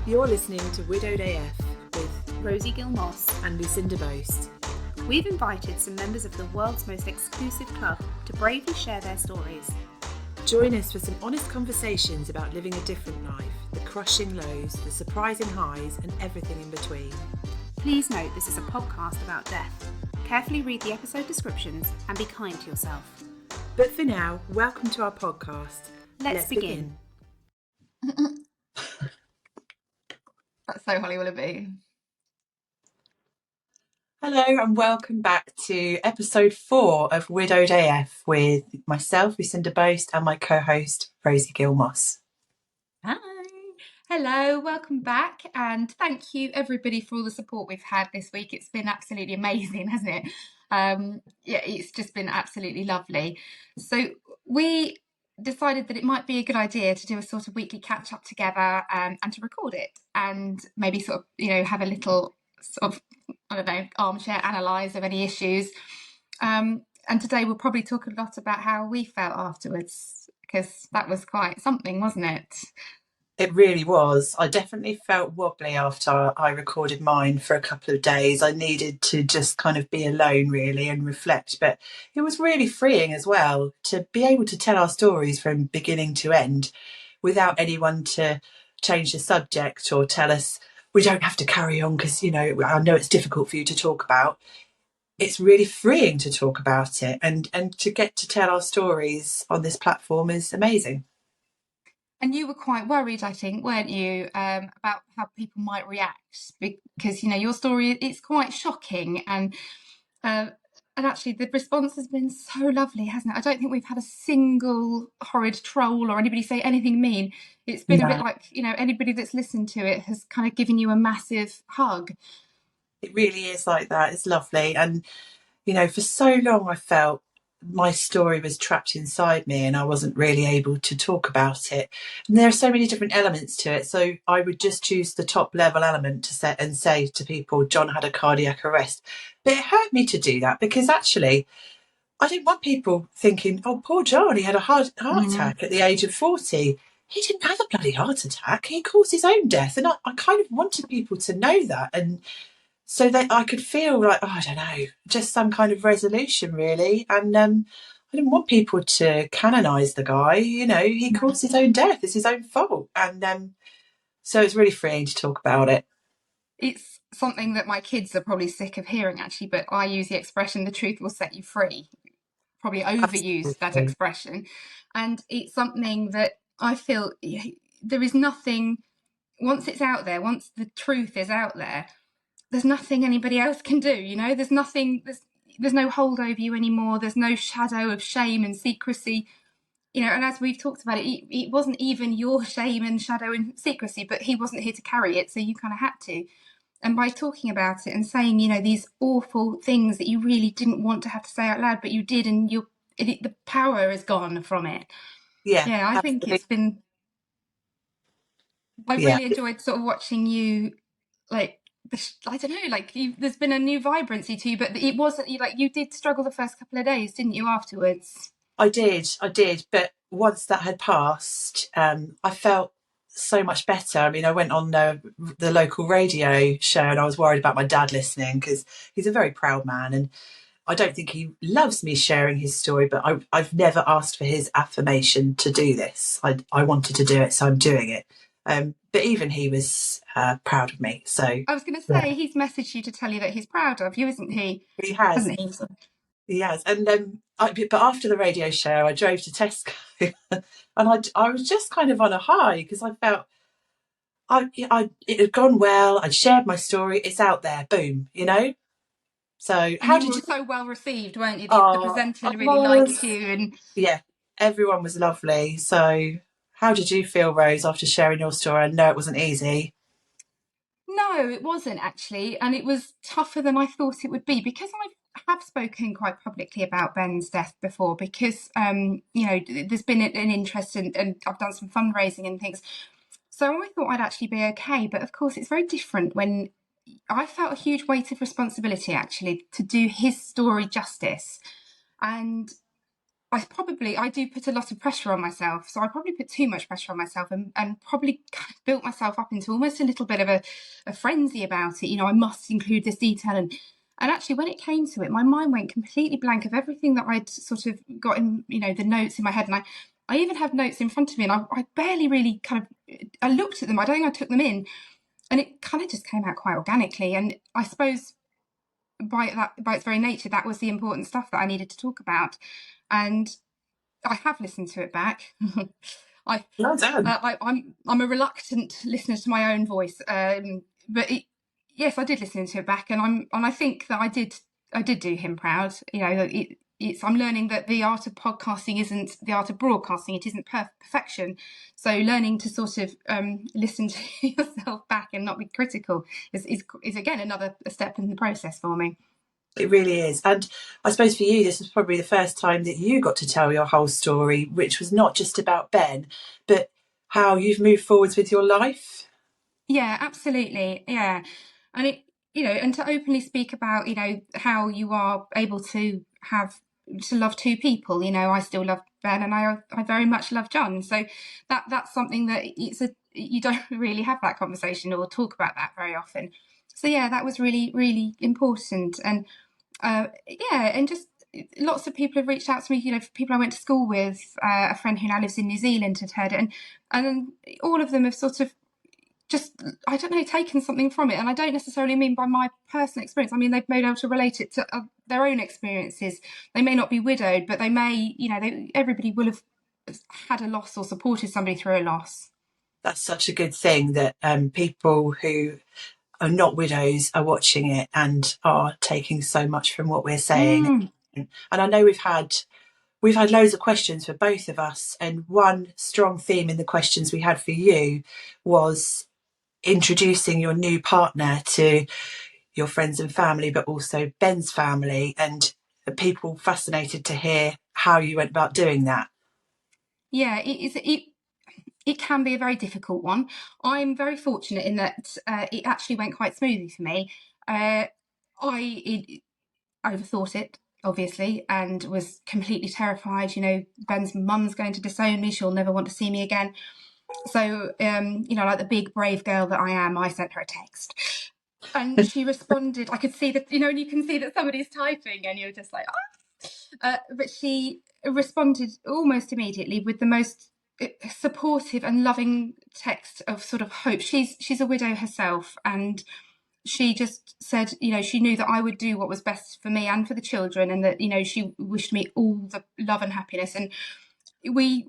You're listening to Widowed AF with Rosie Gilmoss and Lucinda Boast. We've invited some members of the world's most exclusive club to bravely share their stories. Join us for some honest conversations about living a different life, the crushing lows, the surprising highs, and everything in between. Please note this is a podcast about death. Carefully read the episode descriptions and be kind to yourself. But for now, welcome to our podcast. Let's begin. That's so Holly Willoughby. Hello and welcome back to episode 4 of Widowed AF with myself, Lucinda Boast, and my co-host, Rosie Gilmoss. Hi. Hello, welcome back, and thank you everybody for all the support we've had this week. It's been absolutely amazing, hasn't it? It's just been absolutely lovely. So we decided that it might be a good idea to do a sort of weekly catch up together and to record it and maybe sort of, have a little sort of, armchair analyse of any issues. And today we'll probably talk a lot about how we felt afterwards, because that was quite something, wasn't it? It really was. I definitely felt wobbly after I recorded mine for a couple of days. I needed to just kind of be alone, really, and reflect. But it was really freeing as well to be able to tell our stories from beginning to end without anyone to change the subject or tell us we don't have to carry on because, I know it's difficult for you to talk about. It's really freeing to talk about it, and to get to tell our stories on this platform is amazing. And you were quite worried, I think, weren't you, about how people might react, because your story, it's quite shocking, and actually the response has been so lovely, hasn't it? I don't think we've had a single horrid troll or anybody say anything mean. It's been a bit like, anybody that's listened to it has kind of given you a massive hug. It really is like that. It's lovely. And, for so long I felt my story was trapped inside me and I wasn't really able to talk about it. And there are so many different elements to it. So I would just choose the top level element to set and say to people, John had a cardiac arrest. But it hurt me to do that because actually I didn't want people thinking, oh, poor John, he had a heart attack at the age of 40. He didn't have a bloody heart attack. He caused his own death. And I kind of wanted people to know that. And so that I could feel like, I don't know, just some kind of resolution, really. And I didn't want people to canonise the guy. He caused his own death. It's his own fault. And so it's really freeing to talk about it. It's something that my kids are probably sick of hearing, actually, but I use the expression, the truth will set you free. Probably overused that expression. And it's something that I feel there is nothing, once it's out there, once the truth is out there, there's nothing anybody else can do, there's nothing, there's no hold over you anymore. There's no shadow of shame and secrecy, and as we've talked about it wasn't even your shame and shadow and secrecy, but he wasn't here to carry it, so you kind of had to. And by talking about it and saying, these awful things that you really didn't want to have to say out loud, but you did, and the power is gone from it. Yeah, I absolutely. think it's been, I really enjoyed sort of watching you, like, I don't know, like there's been a new vibrancy to you, but it wasn't, you did struggle the first couple of days, didn't you, afterwards? I did. But once that had passed, I felt so much better. I mean, I went on the local radio show and I was worried about my dad listening because he's a very proud man and I don't think he loves me sharing his story, but I've never asked for his affirmation to do this. I wanted to do it, so I'm doing it. But even he was proud of me. So I was going to say, he's messaged you to tell you that he's proud of you, isn't he? He has. Hasn't he? He has. And but after the radio show, I drove to Tesco and I was just kind of on a high because I felt it had gone well. I'd shared my story. It's out there. Boom, So how did you? You were so well received, weren't you? The presenter really liked you, and everyone was lovely. So how did you feel, Rose, after sharing your story? I know it wasn't easy. No, it wasn't actually, and it was tougher than I thought it would be because I have spoken quite publicly about Ben's death before because there's been an interest and I've done some fundraising and things. So I thought I'd actually be okay, but of course it's very different when I felt a huge weight of responsibility actually to do his story justice. And I do put a lot of pressure on myself. So I probably put too much pressure on myself, and probably kind of built myself up into almost a little bit of a frenzy about it. You know, I must include this detail. And actually, when it came to it, my mind went completely blank of everything that I'd sort of got in, you know, the notes in my head. And I even have notes in front of me, and I barely really kind of, I looked at them. I don't think I took them in. And it kind of just came out quite organically. And I suppose by its very nature, that was the important stuff that I needed to talk about. And I have listened to it back. Well done. I'm a reluctant listener to my own voice, but yes, I did listen to it back, and I think that I did do him proud. You know, I'm learning that the art of podcasting isn't the art of broadcasting. It isn't perfection. So learning to sort of listen to yourself back and not be critical is again another step in the process for me. It really is. And I suppose for you, this was probably the first time that you got to tell your whole story, which was not just about Ben, but how you've moved forwards with your life. Yeah, absolutely. Yeah. And it, you know, and to openly speak about, you know, how you are able to love two people. You know, I still love Ben, and I very much love John. So that's something that you don't really have that conversation or talk about that very often. So yeah, that was really, really important. And yeah, and just lots of people have reached out to me, you know, people I went to school with, a friend who now lives in New Zealand had heard it, and all of them have sort of just, I don't know, taken something from it. And I don't necessarily mean by my personal experience. I mean, they've been able to relate it to their own experiences. They may not be widowed, but they may, you know, everybody will have had a loss or supported somebody through a loss. That's such a good thing that people who are not widows are watching it and are taking so much from what we're saying. And I know we've had loads of questions for both of us, and one strong theme in the questions we had for you was introducing your new partner to your friends and family, but also Ben's family, and people fascinated to hear how you went about doing that. Yeah, it can be a very difficult one. I'm very fortunate in that it actually went quite smoothly for me. I overthought it, obviously, and was completely terrified. You know, Ben's mum's going to disown me. She'll never want to see me again. So, you know, like the big brave girl that I am, I sent her a text. And she responded. I could see that, you know, and you can see that somebody's typing, and you're just like, but she responded almost immediately with the most supportive and loving text of sort of hope. She's a widow herself, and she just said, you know, she knew that I would do what was best for me and for the children, and that, you know, she wished me all the love and happiness. And we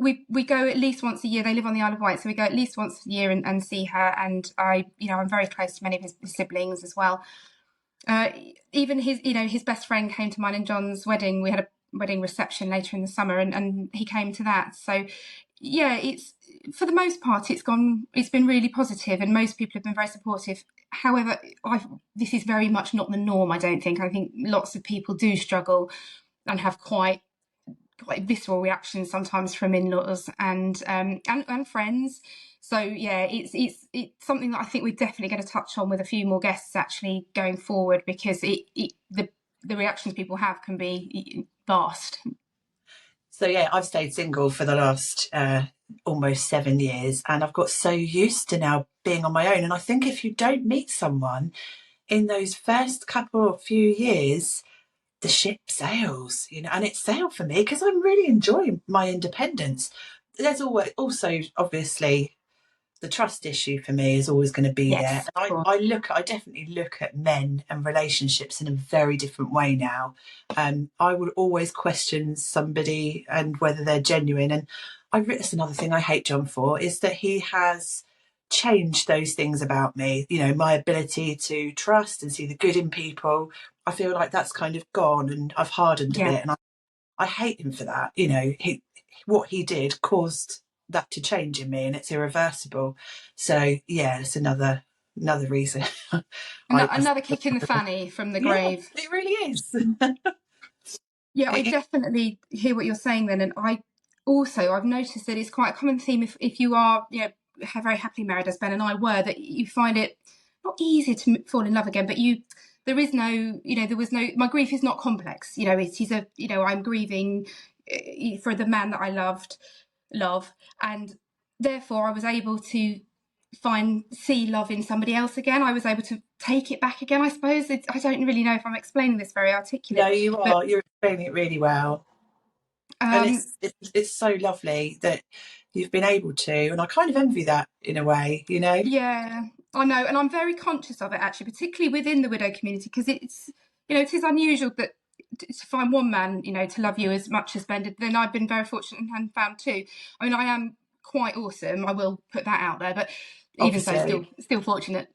go at least once a year. They live on the Isle of Wight, so we go at least once a year and see her. And you know, I'm very close to many of his siblings as well. Even his best friend came to mine and John's wedding. We had a wedding reception later in the summer, and he came to that. So yeah, it's, for the most part, it's been really positive, and most people have been very supportive. However, this is very much not the norm. I think lots of people do struggle and have quite visceral reactions sometimes from in-laws and friends. So yeah, it's something that I think we're definitely going to touch on with a few more guests actually going forward, because the reactions people have can be vast. So yeah, I've stayed single for the last almost 7 years, and I've got so used to now being on my own. And I think if you don't meet someone in those first couple of few years, the ship sails, you know, and it sailed for me because I'm really enjoying my independence. There's always also obviously the trust issue for me is always going to be there. Yes, And I definitely look at men and relationships in a very different way now. I would always question somebody and whether they're genuine. And that's another thing I hate John for, is that he has changed those things about me. You know, my ability to trust and see the good in people. I feel like that's kind of gone, and I've hardened a bit. And I hate him for that. You know, what he did caused that to change in me, and it's irreversible. So yeah, it's another reason. Another kick in the fanny from the grave. It really is. Yeah, I definitely hear what you're saying then, and I've noticed that it's quite a common theme if you are, you know, very happily married, as Ben and I were, that you find it not easy to fall in love again, but there was no, my grief is not complex. You know, it is you know, I'm grieving for the man that I love, and therefore I was able to see love in somebody else again. I was able to take it back again, I suppose. I don't really know if I'm explaining this very No, articulate, you but are. You're explaining it really well. And um, it's so lovely that you've been able to, and I kind of envy that in a way, you know. yeah, I know, and I'm very conscious of it actually, particularly within the widow community, because it's, it is unusual that to find one man, to love you as much as Ben did. Then I've been very fortunate and found two. I mean, I am quite awesome. I will put that out there, but even so, Obviously, still fortunate.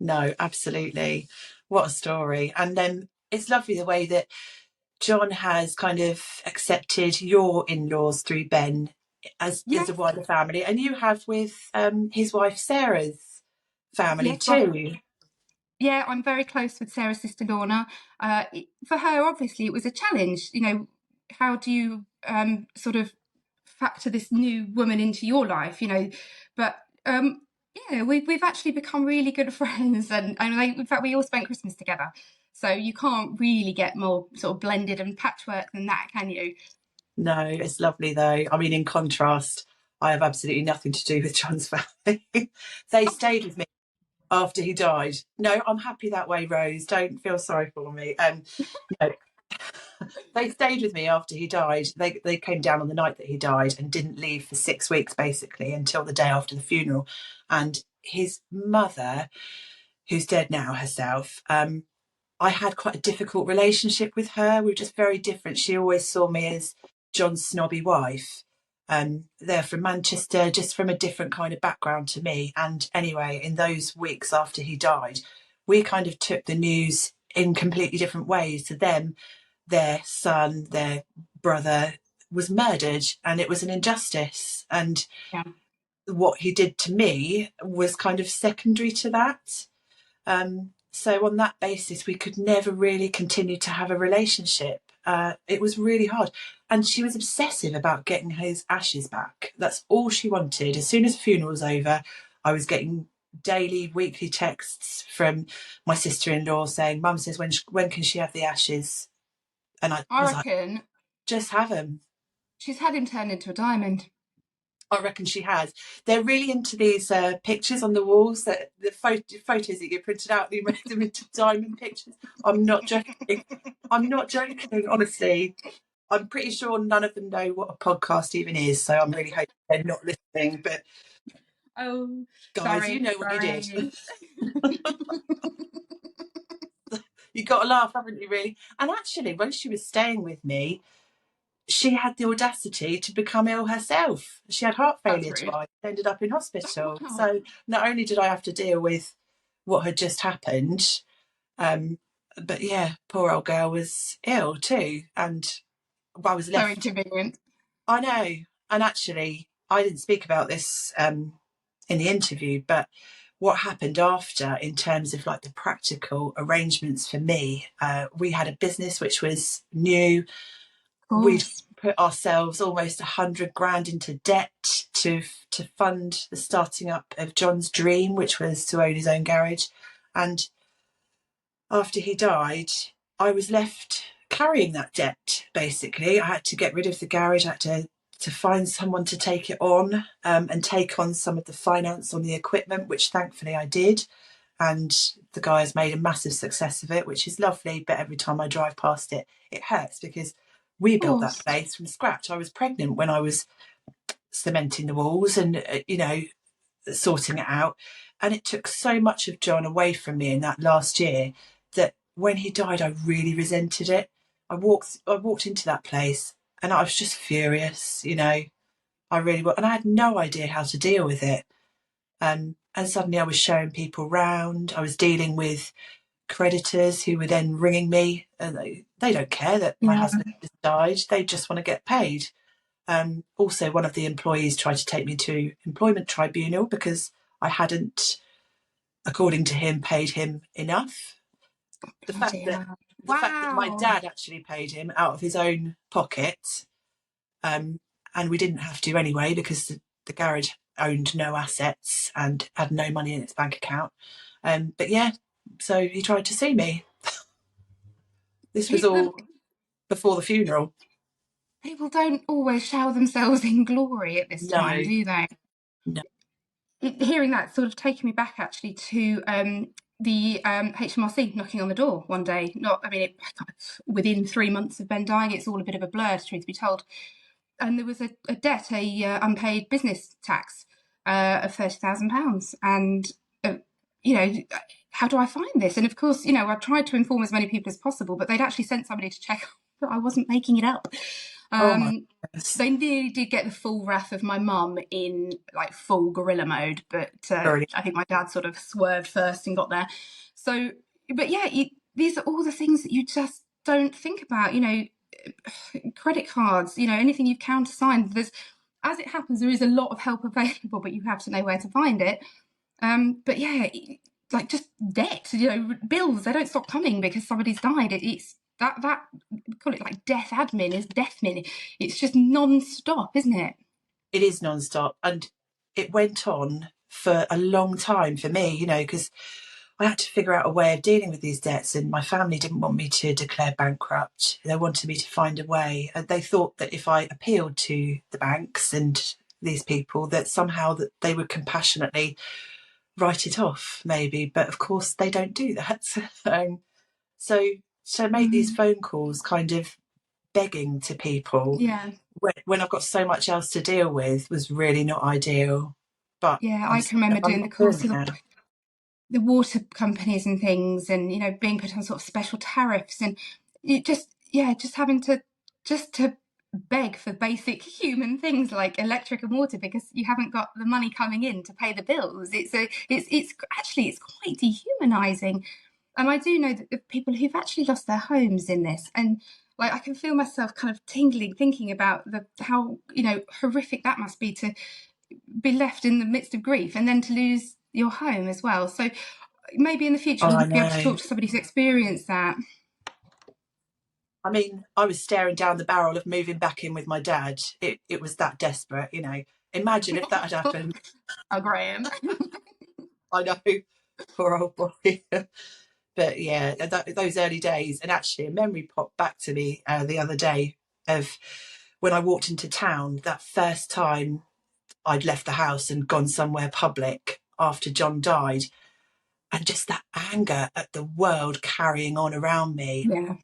no, absolutely. What a story! And then it's lovely the way that John has kind of accepted your in-laws through Ben as a Yes, wider family, and you have with his wife Sarah's family yes, well, too. yeah, I'm very close with Sarah's sister Lorna. For her, obviously, it was a challenge. How do you sort of factor this new woman into your life? But yeah, we've actually become really good friends, and in fact, we all spent Christmas together. So you can't really get more sort of blended and patchwork than that, can you? No, it's lovely though. I mean, in contrast, I have absolutely nothing to do with John's family. They stayed with me after he died. No, I'm happy that way, Rose. Don't feel sorry for me. No, they stayed with me after he died. They came down on the night that he died and didn't leave for 6 weeks basically until the day after the funeral. And his mother, who's dead now herself, I had quite a difficult relationship with her. We were just very different. She always saw me as John's snobby wife. They're from Manchester, just from a different kind of background to me. And anyway, in those weeks after he died, we kind of took the news in completely different ways. To them, their son, their brother was murdered, and it was an injustice. And Yeah. what he did to me was kind of secondary to that. So on that basis, we could never really continue to have a relationship. It was really hard. And she was obsessive about getting his ashes back. That's all she wanted. As soon as the funeral was over, I was getting daily, weekly texts from my sister-in-law saying, Mum says, when can she have the ashes? And I I was like, reckon just have them. she's had him turned into a diamond. I reckon she has. They're really into these pictures on the walls, that the photos that you printed out, you made them into diamond pictures. I'm not joking. I'm not joking, honestly. I'm pretty sure none of them know what a podcast even is, so I'm really hoping they're not listening. But Oh, guys, you know what you did. sorry. You got to laugh, haven't you, really? And actually, when she was staying with me, she had the audacity to become ill herself. She had heart That's failure rude. twice, ended up in Oh, hospital. wow. So not only did I have to deal with what had just happened, um, but yeah, poor old girl was ill too. And I was So left, inconvenient. I know. And actually, I didn't speak about this in the interview, but what happened after in terms of like the practical arrangements for me, we had a business which was new. Of We'd course. put ourselves almost 100 grand into debt to fund the starting up of John's dream, which was to own his own garage. And after he died, I was left carrying that debt. Basically, I had to get rid of the garage. I had to find someone to take it on, and take on some of the finance on the equipment, which thankfully I did. And the guys made a massive success of it, which is lovely. But every time I drive past it, it hurts because we Of built that course. place from scratch. I was pregnant when I was cementing the walls and, sorting it out. And it took so much of John away from me in that last year that when he died, I really resented it. I walked into that place and I was just furious, I really was. And I had no idea how to deal with it. And suddenly I was showing people round. I was dealing with creditors who were then ringing me, and they don't care that my Yeah. husband just died. They just want to get paid. Also, one of the employees tried to take me to employment tribunal because I hadn't, according to him, paid him enough. The fact Bloody that hell. the fact that my Wow. dad actually paid him out of his own pocket, um, and we didn't have to anyway because the garage owned no assets and had no money in its bank account. But yeah, so he tried to sue me. This was He, the, all before the funeral. people don't always shower themselves in glory at this time, No, do they? no. Hearing that sort of taken me back actually to the HMRC knocking on the door one day. Within 3 months of Ben dying, it's all a bit of a blur, truth be told. And there was a debt, unpaid business tax of £30,000, and you know, how do I find this? And of course, I tried to inform as many people as possible, but they'd actually sent somebody to check that I wasn't making it up. Oh my goodness. They nearly did get the full wrath of my mum in like full gorilla mode, but Brilliant. I think my dad sort of swerved first and got there. So, but yeah, these are all the things that you just don't think about. Credit cards, anything you've countersigned. As it happens, there is a lot of help available, but you have to know where to find it. But yeah, like just debt, bills, they don't stop coming because somebody's died. It's that we call it like death admin is deathmin. It's just non-stop, isn't it? It is non-stop, and it went on for a long time for me, because I had to figure out a way of dealing with these debts, and my family didn't want me to declare bankrupt. They wanted me to find a way, and they thought that if I appealed to the banks and these people, that somehow that they would compassionately write it off, maybe. But of course, they don't do that. So to make these phone calls, kind of begging to people Yeah, when I've got so much else to deal with, was really not ideal. But yeah. I can remember I'm doing the not doing course it of now. the water companies and things, and being put on sort of special tariffs, and just having to beg for basic human things like electric and water because you haven't got the money coming in to pay the bills. It's actually it's quite dehumanizing. And I do know that the people who've actually lost their homes in this, and like I can feel myself kind of tingling thinking about how horrific that must be to be left in the midst of grief and then to lose your home as well. So maybe in the future Oh, we'll I be able to know. talk to somebody who's experienced that. I mean, I was staring down the barrel of moving back in with my dad. It was that desperate, Imagine if that had happened. Oh, Graham. I know, poor old boy. But yeah, those early days, and actually a memory popped back to me the other day of when I walked into town that first time I'd left the house and gone somewhere public after John died, and just that anger at the world carrying on around me. Yeah.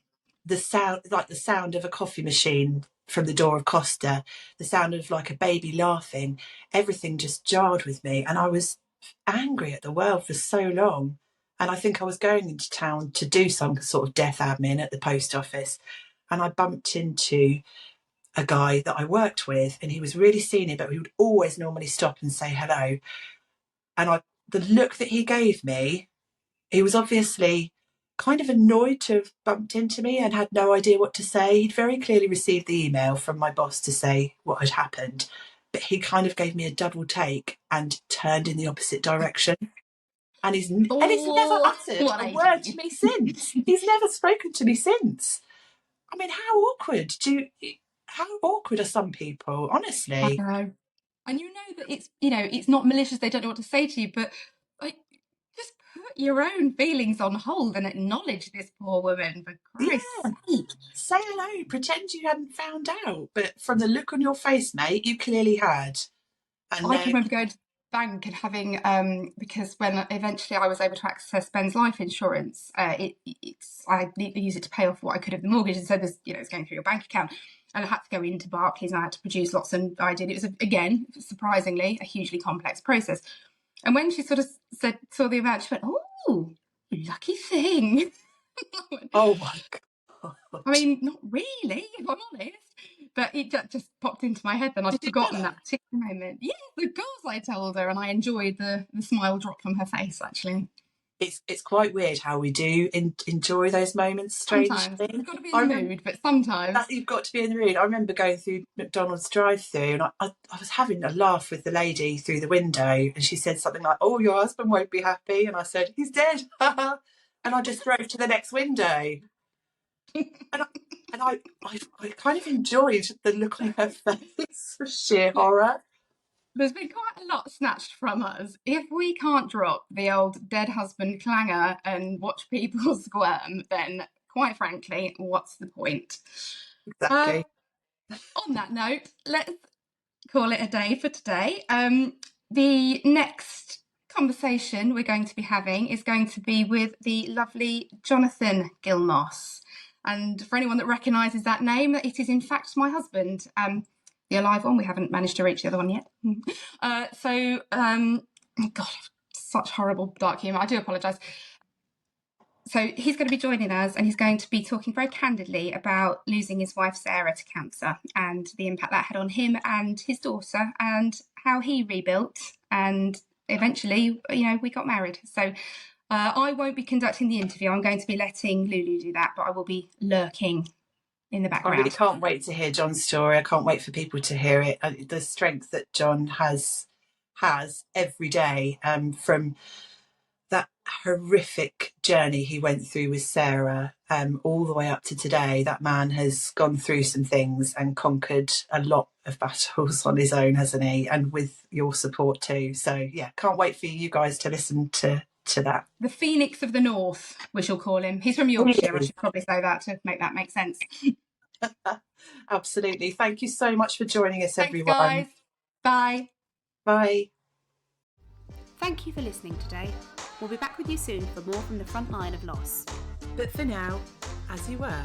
The sound of a coffee machine from the door of Costa, the sound of like a baby laughing, everything just jarred with me, and I was angry at the world for so long. And I think I was going into town to do some sort of death admin at the post office, and I bumped into a guy that I worked with, and he was really senior, but he would always normally stop and say hello. And the look that he gave me, he was obviously kind of annoyed to have bumped into me and had no idea what to say. He'd very clearly received the email from my boss to say what had happened, but he kind of gave me a double take and turned in the opposite direction. And he's never Oh, uttered what a age are word to you? me since. He's never spoken to me since. I mean, how awkward how awkward are some people, I honestly? know. And that it's not malicious, they don't know what to say to you, but like just put your own feelings on hold and acknowledge this poor woman, for Christ's Yeah, sake. say hello, pretend you hadn't found out. But from the look on your face, mate, you clearly had. And I can remember going to the bank and having because when eventually I was able to access Ben's life insurance, I need to use it to pay off what I could of the mortgage, and so there's it's going through your bank account, and I had to go into Barclays and I had to produce lots, and I did. It was again surprisingly a hugely complex process. And when she sort of saw the amount, she went, "Oh, lucky thing." oh my God. I mean, not really, if I'm honest. But it just popped into my head, and I'd Did you forgotten tell her? that particular moment. Yes, of course I told her, and I enjoyed the smile drop from her face, actually. It's quite weird how we do enjoy those moments, Sometimes. strangely. You've got to be in I the remember mood, but sometimes. that you've got to be in the mood. I remember going through McDonald's drive-through, and I was having a laugh with the lady through the window, and she said something like, "Oh, your husband won't be happy," and I said, "He's dead," and I just drove to the next window, and I kind of enjoyed the look on her face of sheer Look, horror. there's been quite a lot snatched from us. If we can't drop the old dead husband clanger and watch people squirm, then quite frankly, what's the point? Uh, Exactly. On that note, let's call it a day for today. The next conversation we're going to be having is going to be with the lovely Jonathan Gilmoss. And for anyone that recognises that name, it is in fact my husband. The alive one, we haven't managed to reach the other one yet. God, such horrible dark humour. I do apologise. So he's going to be joining us, and he's going to be talking very candidly about losing his wife Sarah to cancer and the impact that had on him and his daughter, and how he rebuilt, and eventually, we got married. So I won't be conducting the interview. I'm going to be letting Lulu do that, but I will be lurking in the I background. really can't wait to hear John's story. I can't wait for people to hear it. The strength that John has every day, from that horrific journey he went through with Sarah, all the way up to today. That man has gone through some things and conquered a lot of battles on his own, hasn't he? And with your support too. So yeah, can't wait for you guys to listen to that. The Phoenix of the North, we shall call him. He's from Yorkshire. I should probably say that to make that make sense. Absolutely. Thank you so much for joining us, Thanks, everyone. guys. Bye. Bye. Thank you for listening today. We'll be back with you soon for more from the front line of loss. But for now, as you were.